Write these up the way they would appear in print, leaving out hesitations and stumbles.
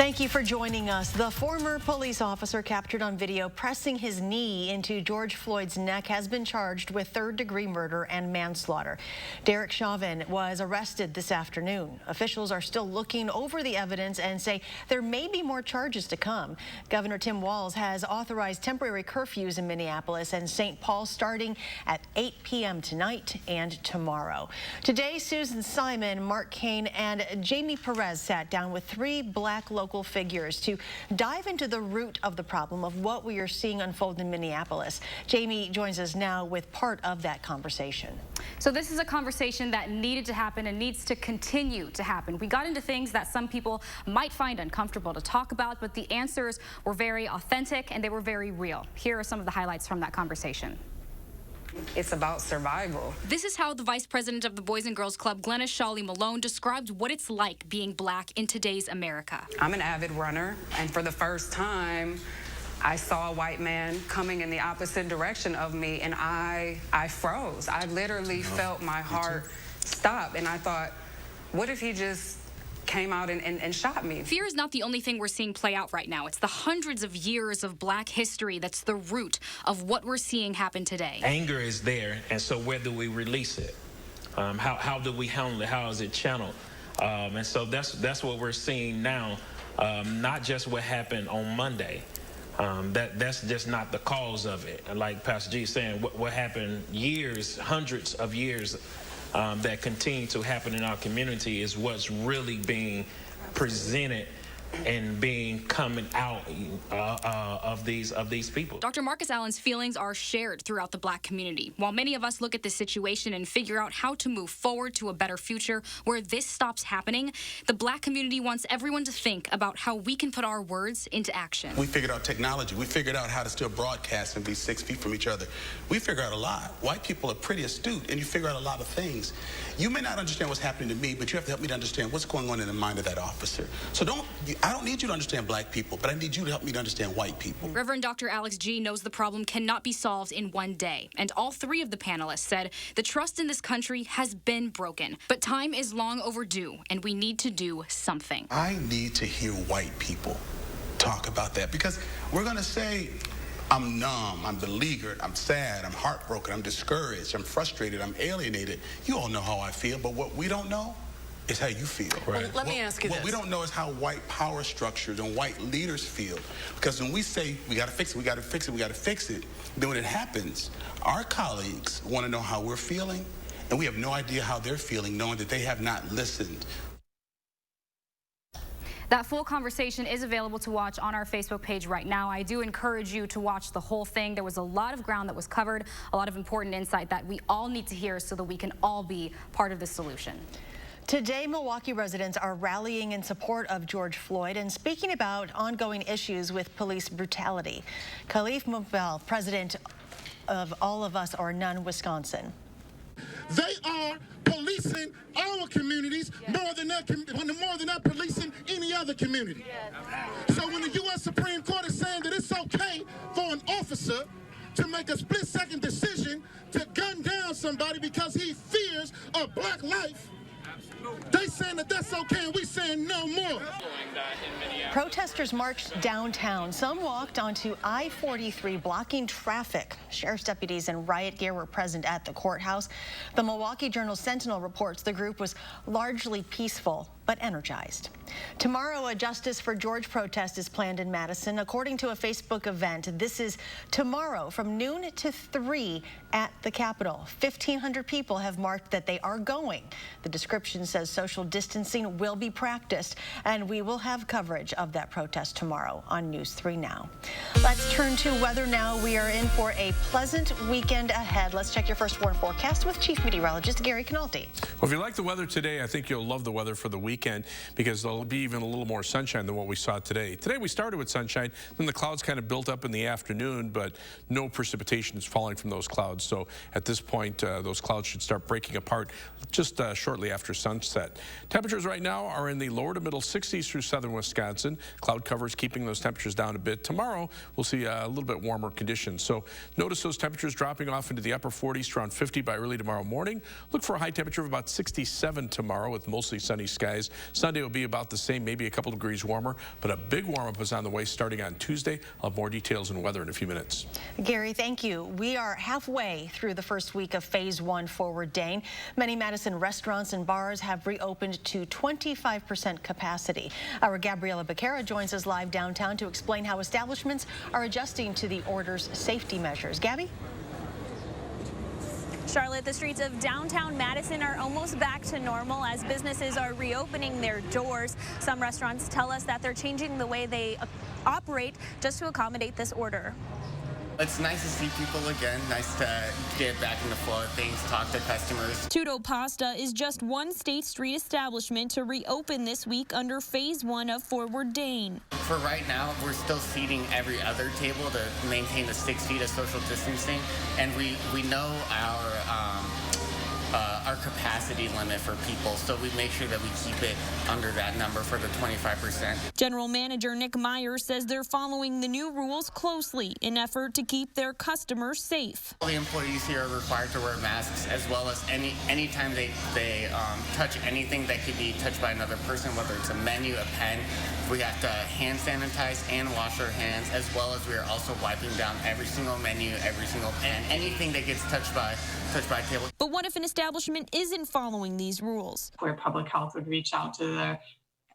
Thank you for joining us. The former police officer captured on video pressing his knee into George Floyd's neck has been charged with third-degree murder and manslaughter. Derek Chauvin was arrested this afternoon. Officials are still looking over the evidence and say there may be more charges to come. Governor Tim Walz has authorized temporary curfews in Minneapolis and St. Paul starting at 8 p.m. tonight and tomorrow. Today, Susan Simon, Mark Kane, and Jamie Perez sat down with three black local figures to dive into the root of the problem of what we are seeing unfold in Minneapolis. Jamie joins us now with part of that conversation. So this is a conversation that needed to happen and needs to continue to happen. We got into things that some people might find uncomfortable to talk about, but the answers were very authentic and they were very real. Here are some of the highlights from that conversation. It's about survival. This is how the vice president of the Boys and Girls Club, Glennis Shawley Malone, described what it's like being black in today's America. I'm an avid runner, and for the first time, I saw a white man coming in the opposite direction of me, and I froze. I literally felt my heart stop, and I thought, what if he just came out and shot me? Fear is not the only thing we're seeing play out right now. It's the hundreds of years of black history that's the root of what we're seeing happen today. Anger is there, and so where do we release it? How do we handle it? How is it channeled? And so that's what we're seeing now, not just what happened on Monday. That's just not the cause of it. Like Pastor G is saying, what happened years, hundreds of years that continue to happen in our community is what's really being presented and coming out of these people. Dr. Marcus Allen's feelings are shared throughout the black community. While many of us look at this situation and figure out how to move forward to a better future where this stops happening, the black community wants everyone to think about how we can put our words into action. We figured out technology. We figured out how to still broadcast and be 6 feet from each other. We figured out a lot. White people are pretty astute, and you figure out a lot of things. You may not understand what's happening to me, but you have to help me to understand what's going on in the mind of that officer. So I don't need you to understand black people, but I need you to help me to understand white people. Reverend Dr. Alex G. knows the problem cannot be solved in one day, and all three of the panelists said the trust in this country has been broken, but time is long overdue, and we need to do something. I need to hear white people talk about that, because we're going to say, I'm numb, I'm beleaguered, I'm sad, I'm heartbroken, I'm discouraged, I'm frustrated, I'm alienated. You all know how I feel, but what we don't know is how you feel. Right. Well, let me ask you this. What we don't know is how white power structures and white leaders feel. Because when we say, we got to fix it, we got to fix it, we got to fix it, then when it happens, our colleagues want to know how we're feeling, and we have no idea how they're feeling, knowing that they have not listened. That full conversation is available to watch on our Facebook page right now. I do encourage you to watch the whole thing. There was a lot of ground that was covered, a lot of important insight that we all need to hear so that we can all be part of the solution. Today, Milwaukee residents are rallying in support of George Floyd and speaking about ongoing issues with police brutality. Khalif Mubel, president of All of Us or None, Wisconsin. They are policing our communities more than they're policing any other community. So when the U.S. Supreme Court is saying that it's okay for an officer to make a split-second decision to gun down somebody because he fears a black life, they saying that that's okay, and we saying no more. Protesters marched downtown. Some walked onto I-43, blocking traffic. Sheriff's deputies and riot gear were present at the courthouse. The Milwaukee Journal-Sentinel reports the group was largely peaceful but energized. Tomorrow, a Justice for George protest is planned in Madison. According to a Facebook event, this is tomorrow from noon to 3 at the Capitol. 1,500 people have marked that they are going. The description says social distancing will be practiced, and we will have coverage of that protest tomorrow on News 3 Now. Let's turn to weather now. We are in for a pleasant weekend ahead. Let's check your first warn forecast with Chief Meteorologist Gary Canaldi. Well, if you like the weather today, I think you'll love the weather for the weekend, because there'll be even a little more sunshine than what we saw today. Today we started with sunshine, then the clouds kind of built up in the afternoon, but no precipitation is falling from those clouds. So at this point, those clouds should start breaking apart just shortly after sunset. Temperatures right now are in the lower to middle 60s through southern Wisconsin. Cloud cover is keeping those temperatures down a bit. Tomorrow, we'll see a little bit warmer conditions. So notice those temperatures dropping off into the upper 40s to around 50 by early tomorrow morning. Look for a high temperature of about 67 tomorrow with mostly sunny skies. Sunday will be about the same, maybe a couple degrees warmer, but a big warm-up is on the way starting on Tuesday. I'll have more details and weather in a few minutes. Gary, thank you. We are halfway through the first week of Phase 1 Forward Dane. Many Madison restaurants and bars have reopened to 25% capacity. Our Gabriela Becerra joins us live downtown to explain how establishments are adjusting to the order's safety measures. Gabby? Charlotte, the streets of downtown Madison are almost back to normal as businesses are reopening their doors. Some restaurants tell us that they're changing the way they operate just to accommodate this order. It's nice to see people again, nice to get back in the flow of things, talk to customers. Tutto Pasta is just one State Street establishment to reopen this week under Phase 1 of Forward Dane. For right now, we're still seating every other table to maintain the 6 feet of social distancing, and we know our capacity limit for people, so we make sure that we keep it under that number for the 25%. General Manager Nick Myers says they're following the new rules closely in effort to keep their customers safe. All the employees here are required to wear masks, as well as anytime they touch anything that could be touched by another person, whether it's a menu, a pen. We have to hand sanitize and wash our hands, as well as we are also wiping down every single menu, every single pen, anything that gets touched by a table. But what if an establishment isn't following these rules? Where public health would reach out to the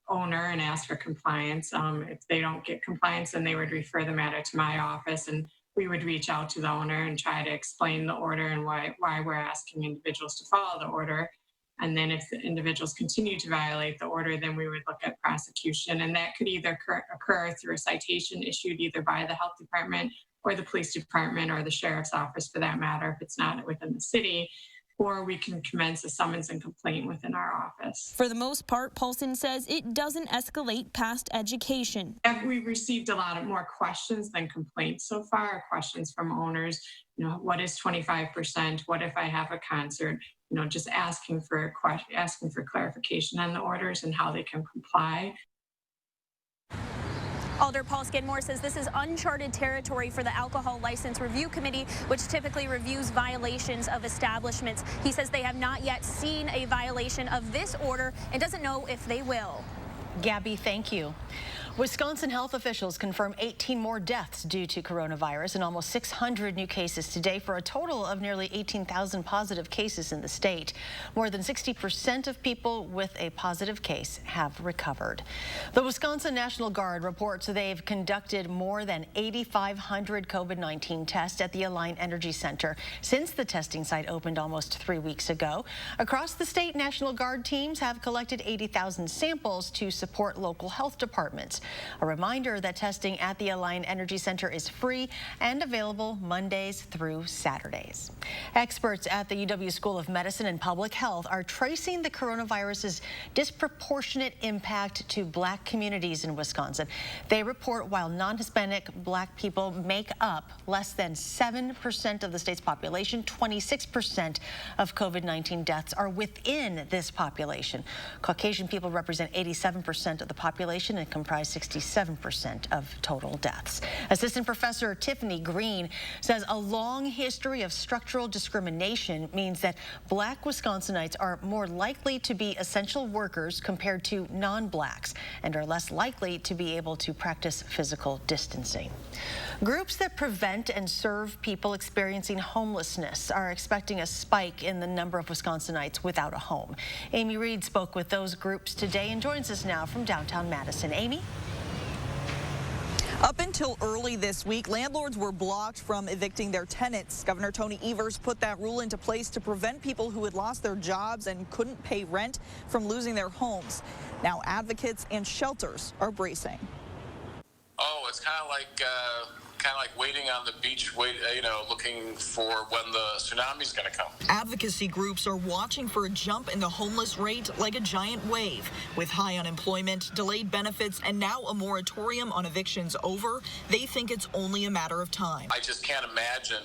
owner and ask for compliance. If they don't get compliance, then they would refer the matter to my office, and we would reach out to the owner and try to explain the order and why we're asking individuals to follow the order. And then if the individuals continue to violate the order, then we would look at prosecution. And that could either occur through a citation issued either by the health department or the police department or the sheriff's office for that matter, if it's not within the city, or we can commence a summons and complaint within our office. For the most part, Paulson says it doesn't escalate past education. We've received a lot more questions than complaints so far, questions from owners. What is 25%? What if I have a concert? Just asking for clarification on the orders and how they can comply. Alder Paul Skidmore says this is uncharted territory for the Alcohol License Review Committee, which typically reviews violations of establishments. He says they have not yet seen a violation of this order and doesn't know if they will. Gabby, thank you. Wisconsin health officials confirm 18 more deaths due to coronavirus and almost 600 new cases today for a total of nearly 18,000 positive cases in the state. More than 60% of people with a positive case have recovered. The Wisconsin National Guard reports they've conducted more than 8,500 COVID-19 tests at the Align Energy Center since the testing site opened almost 3 weeks ago. Across the state, National Guard teams have collected 80,000 samples to support local health departments. A reminder that testing at the Align Energy Center is free and available Mondays through Saturdays. Experts at the UW School of Medicine and Public Health are tracing the coronavirus's disproportionate impact to Black communities in Wisconsin. They report while non-Hispanic Black people make up less than 7% of the state's population, 26% of COVID-19 deaths are within this population. Caucasian people represent 87% of the population and comprise 67% of total deaths. Assistant Professor Tiffany Green says a long history of structural discrimination means that Black Wisconsinites are more likely to be essential workers compared to non-Blacks and are less likely to be able to practice physical distancing. Groups that prevent and serve people experiencing homelessness are expecting a spike in the number of Wisconsinites without a home. Amy Reed spoke with those groups today and joins us now from downtown Madison. Amy? Up until early this week, landlords were blocked from evicting their tenants. Governor Tony Evers put that rule into place to prevent people who had lost their jobs and couldn't pay rent from losing their homes. Now advocates and shelters are bracing. Oh, it's kind of like waiting on the beach, looking for when the tsunami's going to come. Advocacy groups are watching for a jump in the homeless rate like a giant wave. With high unemployment, delayed benefits, and now a moratorium on evictions over, they think it's only a matter of time. I just can't imagine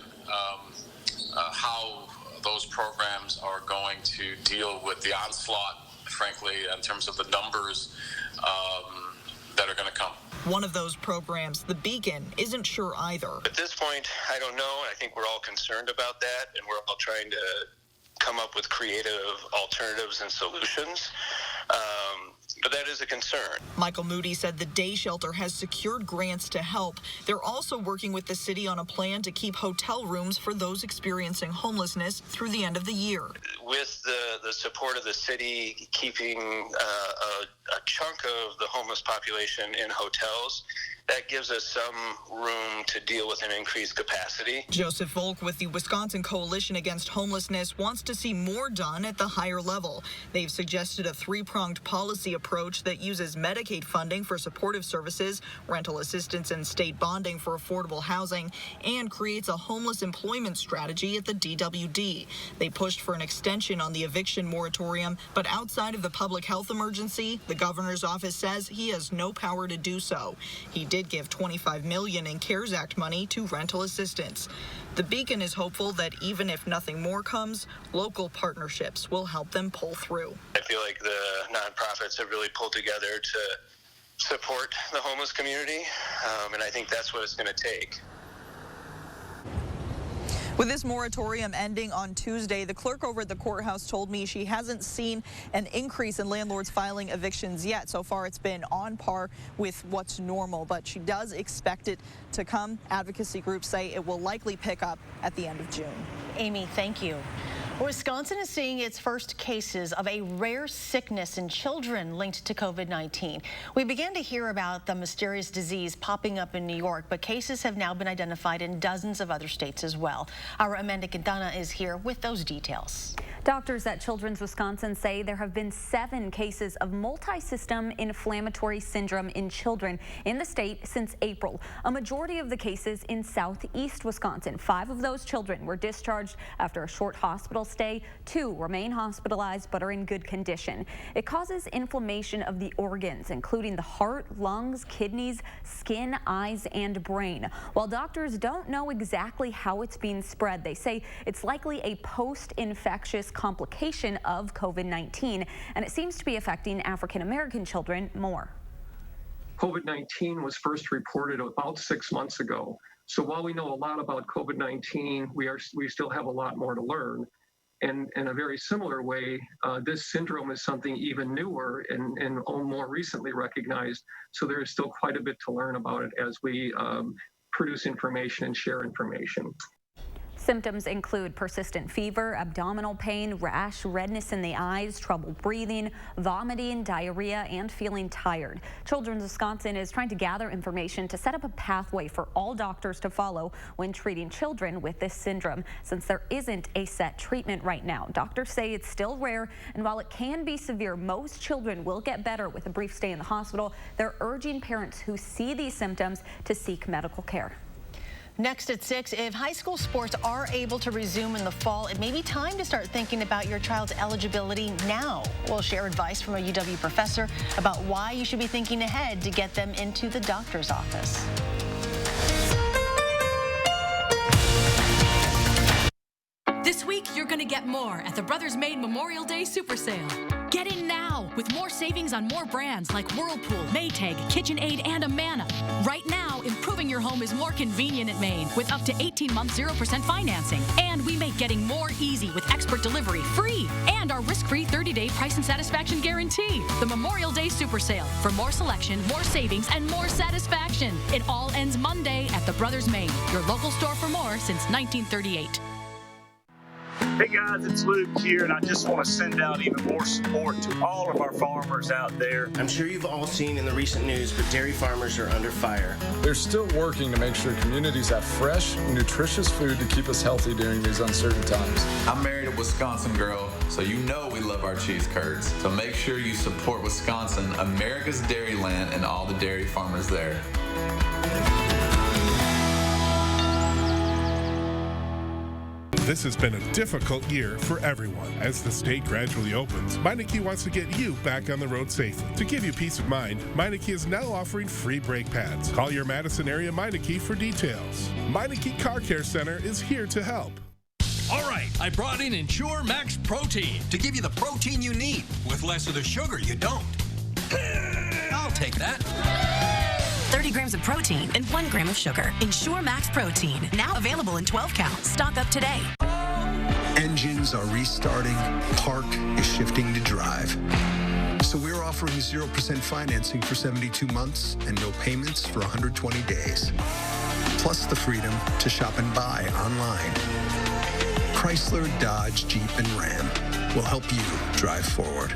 how those programs are going to deal with the onslaught frankly, in terms of the numbers that are going to come. One of those programs, the Beacon, isn't sure either. At this point, I don't know. I think we're all concerned about that, and we're all trying to come up with creative alternatives and solutions. But that is a concern. Michael Moody said the day shelter has secured grants to help. They're also working with the city on a plan to keep hotel rooms for those experiencing homelessness through the end of the year. With the support of the city keeping a chunk of the homeless population in hotels, that gives us some room to deal with an increased capacity. Joseph Volk with the Wisconsin Coalition Against Homelessness wants to see more done at the higher level. They've suggested a three-pronged policy approach that uses Medicaid funding for supportive services, rental assistance and state bonding for affordable housing, and creates a homeless employment strategy at the DWD. They pushed for an extension on the eviction moratorium, but outside of the public health emergency, the governor's office says he has no power to do so. He did give $25 million in CARES Act money to rental assistance. The Beacon is hopeful that even if nothing more comes, local partnerships will help them pull through. I feel like the nonprofits have really pulled together to support the homeless community, and I think that's what it's going to take. With this moratorium ending on Tuesday, the clerk over at the courthouse told me she hasn't seen an increase in landlords filing evictions yet. So far, it's been on par with what's normal, but she does expect it to come. Advocacy groups say it will likely pick up at the end of June. Amy, thank you. Wisconsin is seeing its first cases of a rare sickness in children linked to COVID-19. We began to hear about the mysterious disease popping up in New York, but cases have now been identified in dozens of other states as well. Our Amanda Quintana is here with those details. Doctors at Children's Wisconsin say there have been 7 cases of multi-system inflammatory syndrome in children in the state since April. A majority of the cases in southeast Wisconsin. 5 of those children were discharged after a short hospital stay. 2 remain hospitalized but are in good condition. It causes inflammation of the organs, including the heart, lungs, kidneys, skin, eyes, and brain. While doctors don't know exactly how it's being spread, they say it's likely a post-infectious complication of COVID-19, and it seems to be affecting African-American children more. COVID-19 was first reported about 6 months ago. So while we know a lot about COVID-19, we still have a lot more to learn. And in a very similar way, this syndrome is something even newer and more recently recognized. So there is still quite a bit to learn about it as we produce information and share information. Symptoms include persistent fever, abdominal pain, rash, redness in the eyes, trouble breathing, vomiting, diarrhea, and feeling tired. Children's Wisconsin is trying to gather information to set up a pathway for all doctors to follow when treating children with this syndrome, since there isn't a set treatment right now. Doctors say it's still rare, and while it can be severe, most children will get better with a brief stay in the hospital. They're urging parents who see these symptoms to seek medical care. Next at 6, if high school sports are able to resume in the fall, it may be time to start thinking about your child's eligibility now. We'll share advice from a UW professor about why you should be thinking ahead to get them into the doctor's office. This week, you're going to get more at the Brothers Made Memorial Day Super Sale. Get in now with more savings on more brands like Whirlpool, Maytag, KitchenAid, and Amana. Right now, improving your home is more convenient at Maine with up to 18-month 0% financing. And we make getting more easy with expert delivery free and our risk-free 30-day price and satisfaction guarantee. The Memorial Day Super Sale for more selection, more savings, and more satisfaction. It all ends Monday at the Brothers Made, your local store for more since 1938. Hey guys, it's Luke here, and I just want to send out even more support to all of our farmers out there. I'm sure you've all seen in the recent news, but dairy farmers are under fire. They're still working to make sure communities have fresh, nutritious food to keep us healthy during these uncertain times. I'm married a Wisconsin girl, so you know we love our cheese curds. So make sure you support Wisconsin, America's dairy land, and all the dairy farmers there. This has been a difficult year for everyone. As the state gradually opens, Meineke wants to get you back on the road safely. To give you peace of mind, Meineke is now offering free brake pads. Call your Madison area Meineke for details. Meineke Car Care Center is here to help. All right, I brought in Ensure Max Protein to give you the protein you need with less of the sugar you don't. I'll take that. 30 grams of protein and 1 gram of sugar. Ensure Max Protein. Now available in 12 count. Stock up today. Engines are restarting. Park is shifting to drive. So we're offering 0% financing for 72 months and no payments for 120 days. Plus the freedom to shop and buy online. Chrysler, Dodge, Jeep, and Ram will help you drive forward.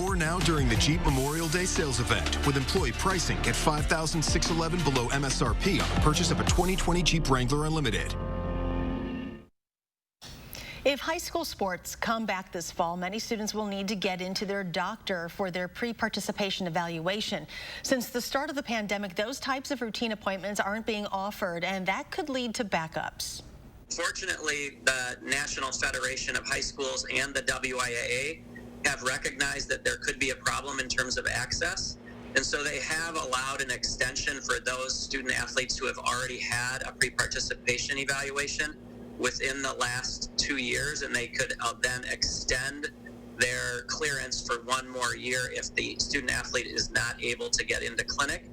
Or now during the Jeep Memorial Day sales event with employee pricing at $5,611 below MSRP on the purchase of a 2020 Jeep Wrangler Unlimited. If high school sports come back this fall, many students will need to get into their doctor for their pre-participation evaluation. Since the start of the pandemic, those types of routine appointments aren't being offered, and that could lead to backups. Fortunately, the National Federation of High Schools and the WIAA have recognized that there could be a problem in terms of access. And so they have allowed an extension for those student athletes who have already had a pre-participation evaluation within the last 2 years, and they could then extend their clearance for 1 more year if the student athlete is not able to get into clinic.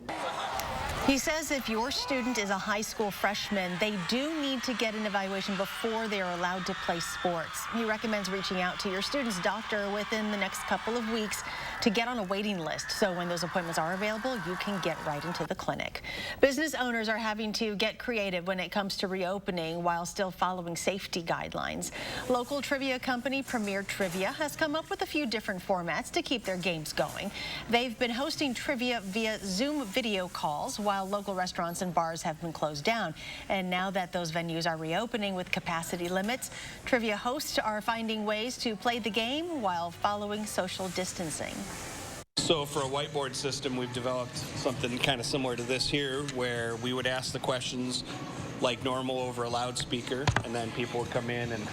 He says if your student is a high school freshman, they do need to get an evaluation before they are allowed to play sports. He recommends reaching out to your student's doctor within the next couple of weeks to get on a waiting list. So when those appointments are available, you can get right into the clinic. Business owners are having to get creative when it comes to reopening while still following safety guidelines. Local trivia company Premier Trivia has come up with a few different formats to keep their games going. They've been hosting trivia via Zoom video calls while local restaurants and bars have been closed down. And now that those venues are reopening with capacity limits, trivia hosts are finding ways to play the game while following social distancing. So for a whiteboard system, we've developed something kind of similar to this here, where we would ask the questions like normal over a loudspeaker, and then people would come in and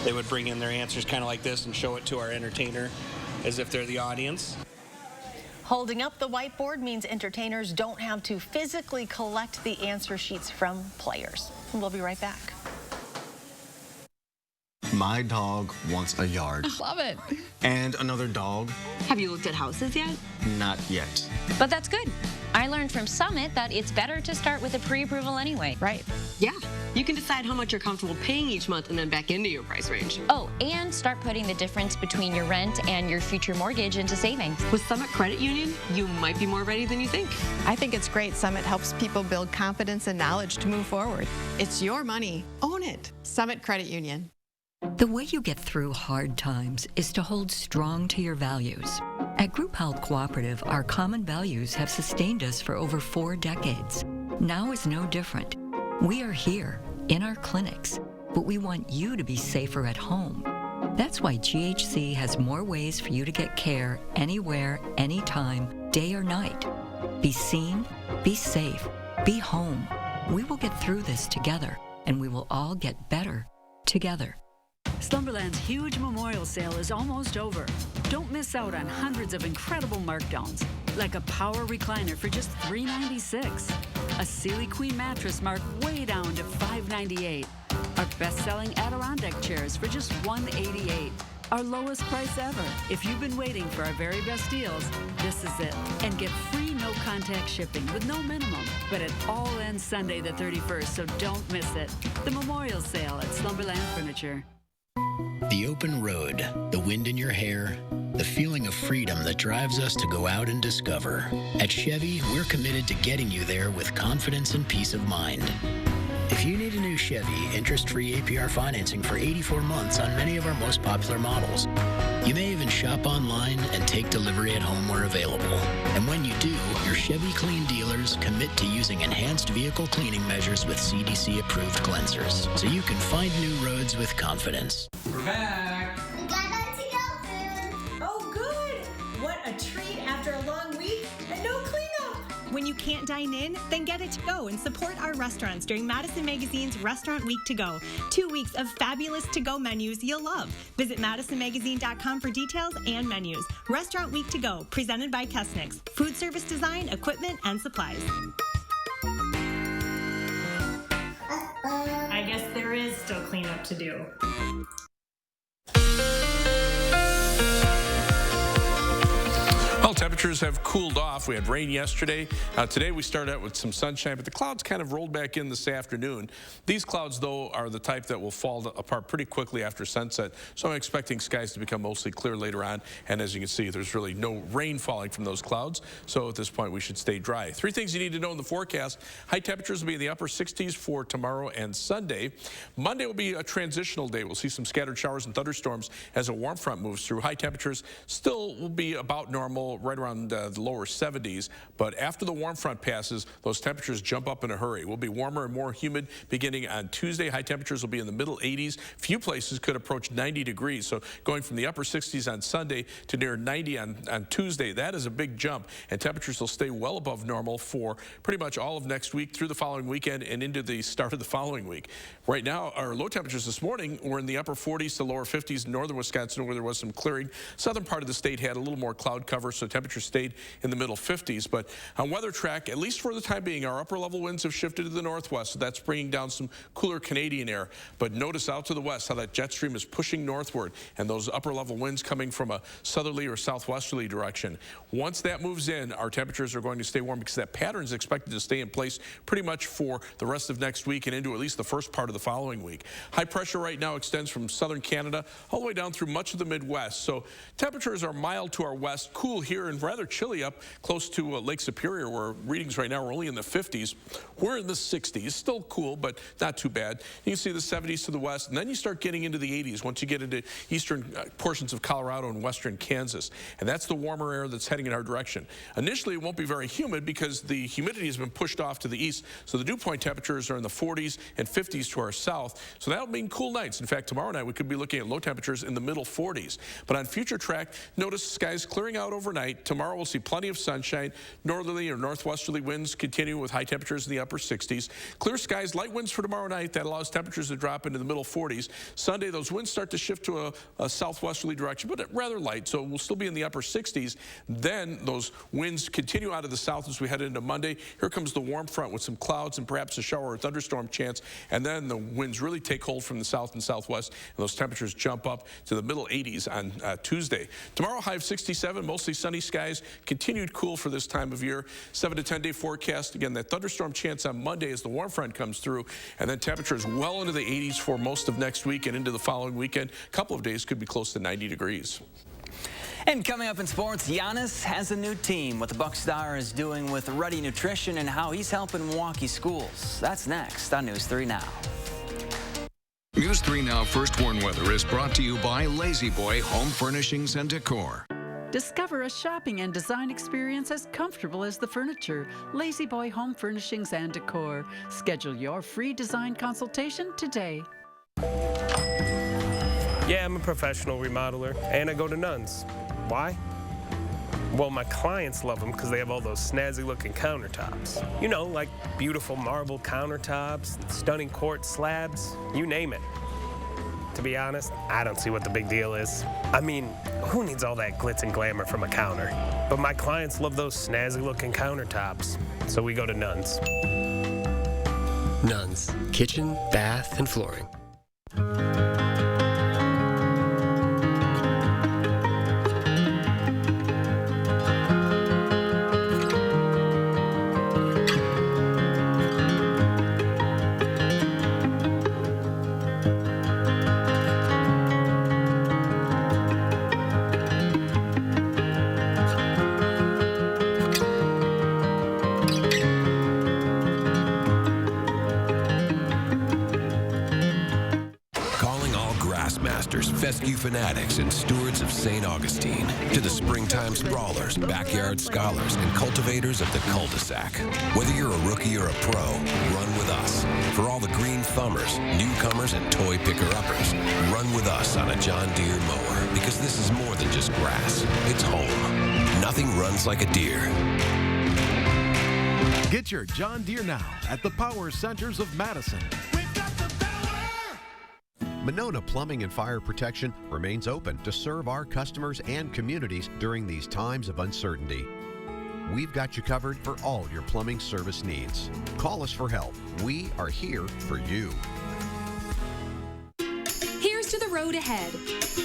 they would bring in their answers kind of like this and show it to our entertainer as if they're the audience. Holding up the whiteboard means entertainers don't have to physically collect the answer sheets from players. We'll be right back. My dog wants a yard. Love it. And another dog. Have you looked at houses yet? Not yet. But that's good. I learned from Summit that it's better to start with a pre-approval anyway. Right. Yeah. You can decide how much you're comfortable paying each month and then back into your price range. Oh, and start putting the difference between your rent and your future mortgage into savings. With Summit Credit Union, you might be more ready than you think. I think it's great. Summit helps people build confidence and knowledge to move forward. It's your money. Own it. Summit Credit Union. The way you get through hard times is to hold strong to your values. At Group Health Cooperative, our common values have sustained us for over 4 decades. Now is no different. We are here, in our clinics, but we want you to be safer at home. That's why GHC has more ways for you to get care anywhere, anytime, day or night. Be seen, be safe, be home. We will get through this together, and we will all get better together. Slumberland's huge memorial sale is almost over. Don't miss out on hundreds of incredible markdowns, like a power recliner for just $396, a Sealy Queen mattress marked way down to $598, our best-selling Adirondack chairs for just $188, our lowest price ever. If you've been waiting for our very best deals, this is it. And get free no-contact shipping with no minimum. But it all ends Sunday the 31st, so don't miss it. The memorial sale at Slumberland Furniture. The open road, the wind in your hair, the feeling of freedom that drives us to go out and discover. At Chevy, we're committed to getting you there with confidence and peace of mind. If you need a new Chevy, interest-free APR financing for 84 months on many of our most popular models. You may even shop online and take delivery at home where available. And when you do, your Chevy Clean dealers commit to using enhanced vehicle cleaning measures with CDC-approved cleansers, so you can find new roads with confidence. We're back. We got our to-go food. Oh, good. What a treat after a long week and no cleanup. When you can't dine in, then get it to go and support our restaurants during Madison Magazine's Restaurant Week to Go. 2 weeks of fabulous to-go menus you'll love. Visit madisonmagazine.com for details and menus. Restaurant Week to Go, presented by Kesnick's. Food service design, equipment, and supplies. up to do. Well, temperatures have cooled off. We had rain yesterday. Today we started out with some sunshine, but the clouds kind of rolled back in this afternoon. These clouds, though, are the type that will fall apart pretty quickly after sunset, so I'm expecting skies to become mostly clear later on. And as you can see, there's really no rain falling from those clouds, so at this point we should stay dry. Three things you need to know in the forecast. High temperatures will be in the upper 60s for tomorrow and Sunday. Monday will be a transitional day. We'll see some scattered showers and thunderstorms as a warm front moves through. High temperatures still will be about normal, right around the lower 70s, but after the warm front passes, those temperatures jump up in a hurry. We'll be warmer and more humid beginning on Tuesday. High temperatures will be in the middle 80s. Few places could approach 90 degrees, so going from the upper 60s on Sunday to near 90 on Tuesday, that is a big jump, and temperatures will stay well above normal for pretty much all of next week through the following weekend and into the start of the following week. Right now, our low temperatures this morning were in the upper 40s to lower 50s in northern Wisconsin, where there was some clearing. Southern part of the state had a little more cloud cover, so temperatures stayed in the middle 50s. But on weather track, at least for the time being, our upper level winds have shifted to the northwest, so that's bringing down some cooler Canadian air. But notice out to the west how that jet stream is pushing northward, and those upper level winds coming from a southerly or southwesterly direction. Once that moves in, our temperatures are going to stay warm because that pattern is expected to stay in place pretty much for the rest of next week and into at least the first part of the following week. High pressure right now extends from southern Canada all the way down through much of the Midwest. So temperatures are mild to our west, cool here, and rather chilly up close to Lake Superior, where readings right now are only in the 50s. We're in the 60s, still cool, but not too bad. You can see the 70s to the west, and then you start getting into the 80s once you get into eastern portions of Colorado and western Kansas. And that's the warmer air that's heading in our direction. Initially, it won't be very humid because the humidity has been pushed off to the east, so the dew point temperatures are in the 40s and 50s to our south. So that'll mean cool nights. In fact, tomorrow night we could be looking at low temperatures in the middle 40s. But on future track, notice skies clearing out overnight. Tomorrow we'll see plenty of sunshine. Northerly or northwesterly winds continue with high temperatures in the upper 60s. Clear skies, light winds for tomorrow night. That allows temperatures to drop into the middle 40s. Sunday, those winds start to shift to a southwesterly direction, but rather light, so we'll still be in the upper 60s. Then those winds continue out of the south as we head into Monday. Here comes the warm front with some clouds and perhaps a shower or thunderstorm chance, and then the winds really take hold from the south and southwest, and those temperatures jump up to the middle 80s on Tuesday. Tomorrow, high of 67, mostly sunny skies, continued cool for this time of year. 7 to 10 day forecast. Again, that thunderstorm chance on Monday as the warm front comes through, and then temperatures well into the 80s for most of next week and into the following weekend. A couple of days could be close to 90 degrees. And coming up in sports, Giannis has a new team. What the Buck star is doing with Ready Nutrition and how he's helping Milwaukee schools. That's next on News 3 Now. News 3 Now First Warn Weather is brought to you by Lazy Boy Home Furnishings and Decor. Discover a shopping and design experience as comfortable as the furniture. Lazy Boy Home Furnishings and Decor. Schedule your free design consultation today. Yeah, I'm a professional remodeler, and I go to Nuns. Why? Well, my clients love them because they have all those snazzy-looking countertops. You know, like beautiful marble countertops, stunning quartz slabs, you name it. To be honest, I don't see what the big deal is. I mean, who needs all that glitz and glamour from a counter? But my clients love those snazzy-looking countertops, so we go to Nuns. Nuns, kitchen, bath, and flooring. Fescue fanatics and stewards of St. Augustine, to the springtime sprawlers, backyard scholars, and cultivators of the cul-de-sac. Whether you're a rookie or a pro, run with us. For all the green thumbers, newcomers, and toy picker-uppers, run with us on a John Deere mower, because this is more than just grass. It's home. Nothing runs like a deer. Get your John Deere now at the Power Centers of Madison. Monona Plumbing and Fire Protection remains open to serve our customers and communities during these times of uncertainty. We've got you covered for all your plumbing service needs. Call us for help. We are here for you. road ahead.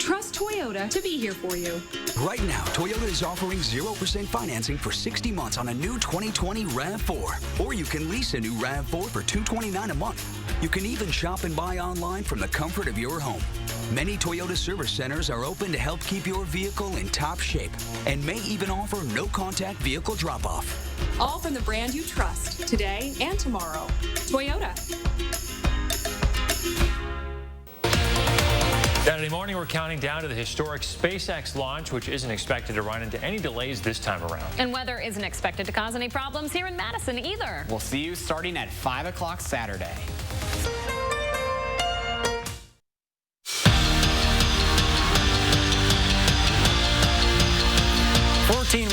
Trust Toyota to be here for you. Right now, Toyota is offering 0% financing for 60 months on a new 2020 RAV4. Or you can lease a new RAV4 for $229 a month. You can even shop and buy online from the comfort of your home. Many Toyota service centers are open to help keep your vehicle in top shape and may even offer no-contact vehicle drop-off. All from the brand you trust today and tomorrow. Toyota. Saturday morning, we're counting down to the historic SpaceX launch, which isn't expected to run into any delays this time around. And weather isn't expected to cause any problems here in Madison either. We'll see you starting at 5 o'clock Saturday.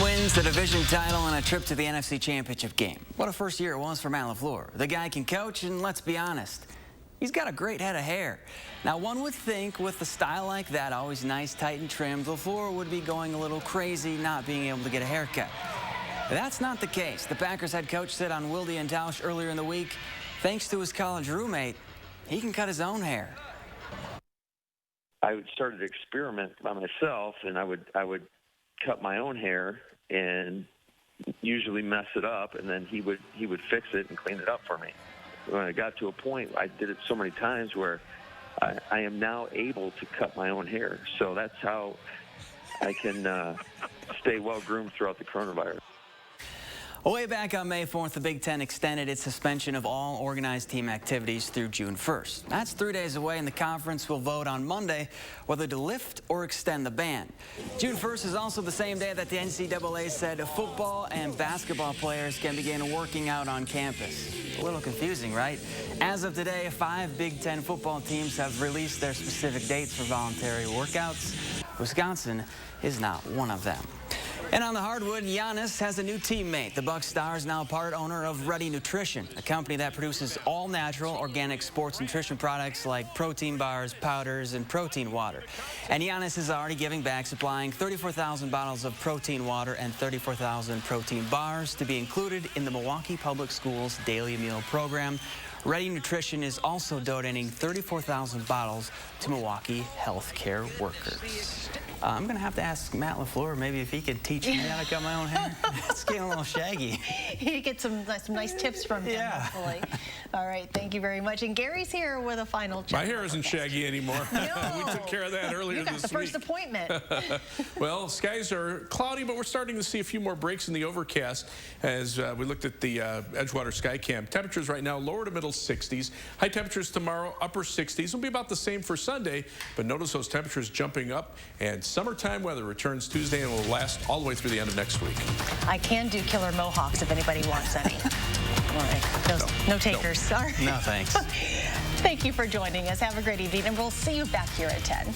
Wins the division title and a trip to the NFC Championship game. What a first year it was for Matt LaFleur. The guy can coach, and let's be honest, he's got a great head of hair. Now, one would think with a style like that, always nice, tight, and trimmed, LaFleur would be going a little crazy not being able to get a haircut. That's not the case. The Packers head coach said on Wilde and Tausch earlier in the week, thanks to his college roommate, he can cut his own hair. I started to experiment by myself, and I would cut my own hair and usually mess it up, and then he would fix it and clean it up for me. When I got to a point, I did it so many times where I am now able to cut my own hair. So that's how I can stay well-groomed throughout the coronavirus. Way back on May 4th, the Big Ten extended its suspension of all organized team activities through June 1st. That's 3 days away, and the conference will vote on Monday whether to lift or extend the ban. June 1st is also the same day that the NCAA said football and basketball players can begin working out on campus. A little confusing, right? As of today, 5 Big Ten football teams have released their specific dates for voluntary workouts. Wisconsin is not one of them. And on the hardwood, Giannis has a new teammate. The Bucs star is now part owner of Ready Nutrition, a company that produces all-natural organic sports nutrition products like protein bars, powders, and protein water. And Giannis is already giving back, supplying 34,000 bottles of protein water and 34,000 protein bars to be included in the Milwaukee Public Schools daily meal program. Ready Nutrition is also donating 34,000 bottles to Milwaukee healthcare workers. I'm going to have to ask Matt LaFleur maybe if he could teach me how to cut my own hair. It's getting a little shaggy. You get some nice tips from him, hopefully. All right, thank you very much. And Gary's here with a final check. My hair isn't shaggy anymore. No. We took care of that earlier this week. You got the first appointment. Well, skies are cloudy, but we're starting to see a few more breaks in the overcast as we looked at the Edgewater Skycam. Temperatures right now lower to middle 60s. High temperatures tomorrow, upper 60s. Will be about the same for Sunday, but notice those temperatures jumping up, and summertime weather returns Tuesday and will last all the way through the end of next week. I can do killer mohawks if anybody wants any. All right. No takers. No, thanks. Thank you for joining us. Have a great evening, and we'll see you back here at 10.